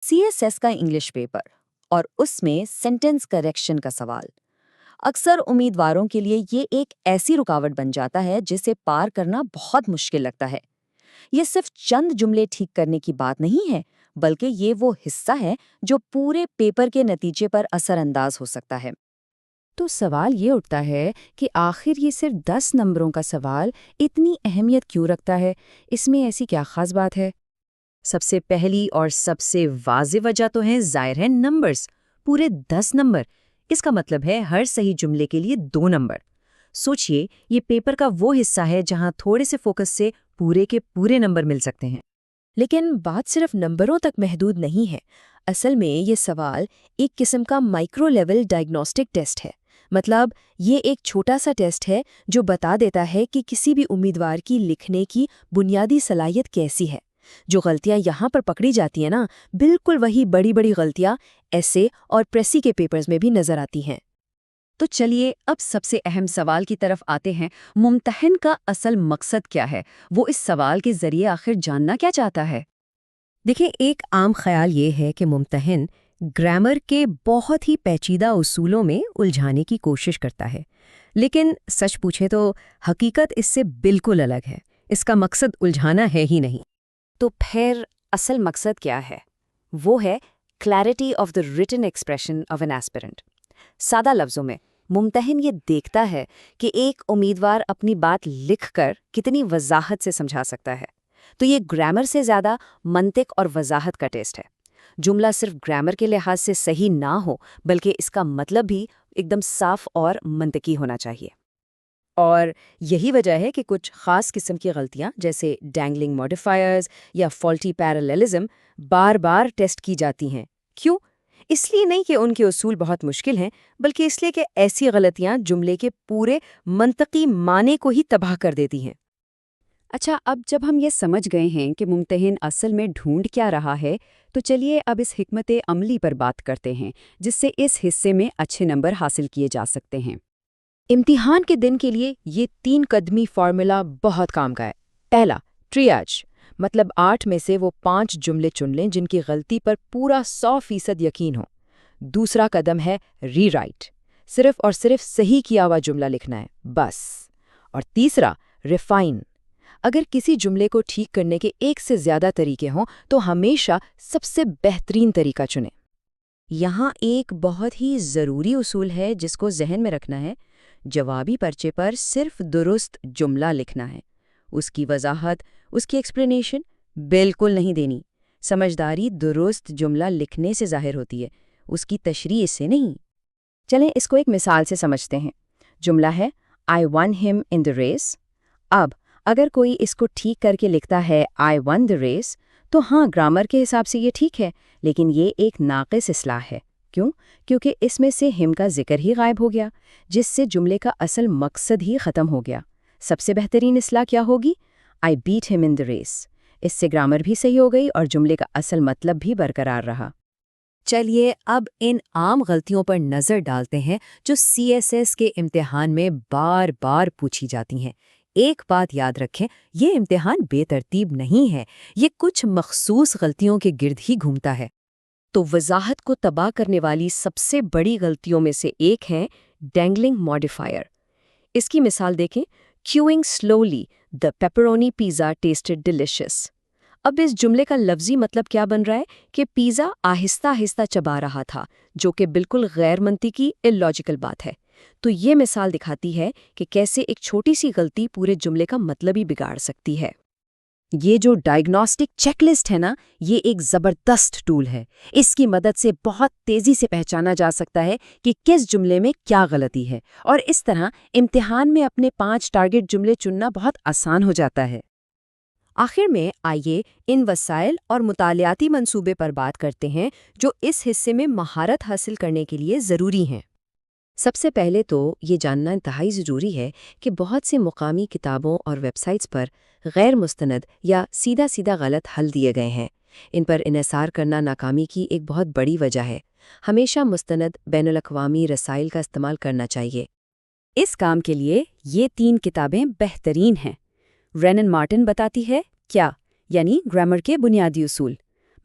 CSS का English paper और उसमें सेंटेंस करेक्शन का सवाल अक्सर उम्मीदवारों के लिए ये एक ऐसी रुकावट बन जाता है जिसे पार करना बहुत मुश्किल लगता है। ये सिर्फ चंद जुमले ठीक करने की बात नहीं है, बल्कि ये वो हिस्सा है जो पूरे पेपर के नतीजे पर असरअंदाज हो सकता है। तो सवाल ये उठता है कि आखिर ये सिर्फ 10 नंबरों का सवाल इतनी अहमियत क्यों रखता है? इसमें ऐसी क्या खास बात है? सबसे पहली और सबसे वाज़ेह वजह तो है ज़ाहिर है नंबर्स। पूरे 10 नंबर। इसका मतलब है हर सही जुमले के लिए 2 नंबर। सोचिए, ये पेपर का वो हिस्सा है जहां थोड़े से फोकस से पूरे के पूरे नंबर मिल सकते हैं। लेकिन बात सिर्फ नंबरों तक महदूद नहीं है। असल में ये सवाल एक किस्म का माइक्रो लेवल डायग्नोस्टिक टेस्ट है। मतलब ये एक छोटा सा टेस्ट है जो बता देता है कि किसी भी उम्मीदवार की लिखने की बुनियादी सलाहियत कैसी है। जो गलतियां यहाँ पर पकड़ी जाती हैं ना, बिल्कुल वही बड़ी बड़ी गलतियां ऐसे और प्रेसी के पेपर्स में भी नजर आती हैं। तो चलिए अब सबसे अहम सवाल की तरफ आते हैं। मुम्तहिन का असल मकसद क्या है? वो इस सवाल के जरिए आखिर जानना क्या चाहता है? देखिए, एक आम ख्याल ये है कि मुम्तहिन ग्रामर के बहुत ही पेचीदा उसूलों में उलझाने की कोशिश करता है। लेकिन सच पूछे तो हकीकत इससे बिल्कुल अलग है। इसका मकसद उलझाना है ही नहीं। तो फिर असल मकसद क्या है? वो है clarity of the written expression of an aspirant. सादा लफ्जों में मुम्तहिन ये देखता है कि एक उम्मीदवार अपनी बात लिखकर कितनी वजाहत से समझा सकता है। तो ये ग्रामर से ज़्यादा मंतिक और वजाहत का टेस्ट है। जुमला सिर्फ ग्रामर के लिहाज से सही ना हो, बल्कि इसका मतलब भी एकदम साफ और मंतिकी होना चाहिए। और यही वजह है कि कुछ खास किस्म की गलतियां जैसे डैंगलिंग मॉडिफायर्स या फॉल्टी पैरेललिज्म बार बार टेस्ट की जाती हैं। क्यों? इसलिए नहीं कि उनके उसूल बहुत मुश्किल हैं, बल्कि इसलिए कि ऐसी गलतियां जुमले के पूरे मंतकी माने को ही तबाह कर देती हैं। अच्छा, अब जब हम ये समझ गए हैं कि मुम्तहिन असल में ढूंढ क्या रहा है, तो चलिए अब इस हिकमत अमली पर बात करते हैं जिससे इस हिस्से में अच्छे नंबर हासिल किए जा सकते हैं। इम्तिहान के दिन के लिए ये 3 कदमी फार्मूला बहुत काम का है। पहला, ट्रियाज, मतलब 8 में से वो 5 जुमले चुन लें जिनकी गलती पर पूरा 100% यकीन हो। दूसरा कदम है रीराइट, सिर्फ और सिर्फ सही किया हुआ जुमला लिखना है, बस। और तीसरा, रिफाइन, अगर किसी जुमले को ठीक करने के एक से ज़्यादा तरीके हों तो हमेशा सबसे बेहतरीन तरीका चुनें। यहाँ एक बहुत ही ज़रूरी उसूल है जिसको जहन में रखना है। जवाबी पर्चे पर सिर्फ दुरुस्त जुमला लिखना है। उसकी वजाहत, उसकी एक्सप्लेनेशन बिल्कुल नहीं देनी। समझदारी दुरुस्त जुमला लिखने से ज़ाहिर होती है, उसकी तशरीह से नहीं। चलें इसको एक मिसाल से समझते हैं। जुमला है I won him in the race. अब अगर कोई इसको ठीक करके लिखता है आई वन द रेस, तो हाँ, ग्रामर के हिसाब से ये ठीक है, लेकिन ये एक नाक़िस इस्लाह है। क्यों? क्योंकि इसमें से हिम का जिक्र ही गायब हो गया, जिससे जुमले का असल मकसद ही ख़त्म हो गया। सबसे बेहतरीन इस्लाह क्या होगी? I beat him in the race. इससे ग्रामर भी सही हो गई और जुमले का असल मतलब भी बरकरार रहा। चलिए अब इन आम गलतियों पर नज़र डालते हैं जो CSS के इम्तिहान में बार बार पूछी जाती हैं। एक बात याद रखें, ये इम्तिहान बेतरतीब नहीं है, ये कुछ मखसूस गलतियों के गिर्द ही घूमता है। तो वजाहत को तबाह करने वाली सबसे बड़ी गलतियों में से एक है डैंगलिंग मॉडिफायर। इसकी मिसाल देखें, queuing slowly the pepperoni pizza tested delicious. अब इस जुमले का लफ्जी मतलब क्या बन रहा है कि पिज़्ज़ा आहिस्ता आहिस्ता चबा रहा था, जो कि बिल्कुल गैर मंतिकी इलॉजिकल बात है। तो ये मिसाल दिखाती है कि कैसे एक छोटी सी गलती पूरे जुमले का मतलब ही बिगाड़ सकती है। ये जो डायग्नोस्टिक चेकलिस्ट है ना, ये एक ज़बरदस्त टूल है। इसकी मदद से बहुत तेज़ी से पहचाना जा सकता है कि किस जुमले में क्या गलती है, और इस तरह इम्तिहान में अपने 5 टारगेट जुमले चुनना बहुत आसान हो जाता है। आखिर में आइए इन वसाइल और मुतालियाती मंसूबे पर बात करते हैं जो इस हिस्से में महारत हासिल करने के लिए ज़रूरी हैं। सबसे पहले तो ये जानना इंतहाई ज़रूरी है कि बहुत से मुकामी किताबों और वेबसाइट्स पर गैर मुस्तनद या सीधा सीधा गलत हल दिए गए हैं। इन पर इन्हिसार करना नाकामी की एक बहुत बड़ी वजह है। हमेशा मुस्तनद बैनुल-अक़वामी रसाइल का इस्तेमाल करना चाहिए। इस काम के लिए ये 3 किताबें बेहतरीन हैं। रेनन मार्टिन बताती है क्या, यानी ग्रामर के बुनियादी उसूल।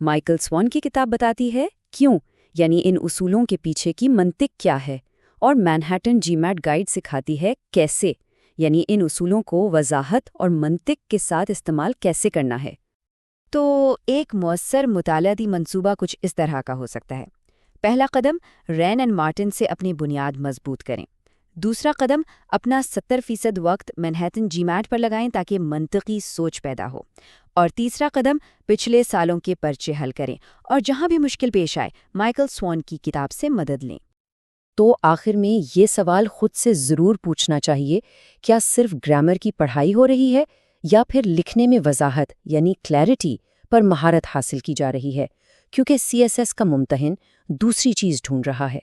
مائیکل سوان کی کتاب بتاتی ہے کیوں، یعنی ان اصولوں کے پیچھے کی منطق کیا ہے، اور مینہٹن جی میٹ گائیڈ سکھاتی ہے کیسے، یعنی ان اصولوں کو وضاحت اور منطق کے ساتھ استعمال کیسے کرنا ہے۔ تو ایک مؤثر مطالعاتی منصوبہ کچھ اس طرح کا ہو سکتا ہے۔ پہلا قدم، رین اینڈ مارٹن سے اپنی بنیاد مضبوط کریں۔ دوسرا قدم، اپنا 70% وقت مینہٹن جی میٹ پر لگائیں تاکہ منطقی سوچ پیدا ہو۔ اور تیسرا قدم، پچھلے سالوں کے پرچے حل کریں اور جہاں بھی مشکل پیش آئے مائیکل سوان کی کتاب سے مدد لیں۔ تو آخر میں یہ سوال خود سے ضرور پوچھنا چاہیے، کیا صرف گرامر کی پڑھائی ہو رہی ہے یا پھر لکھنے میں وضاحت یعنی کلیئرٹی پر مہارت حاصل کی جا رہی ہے؟ کیونکہ CSS کا ممتحن دوسری چیز ڈھونڈ رہا ہے۔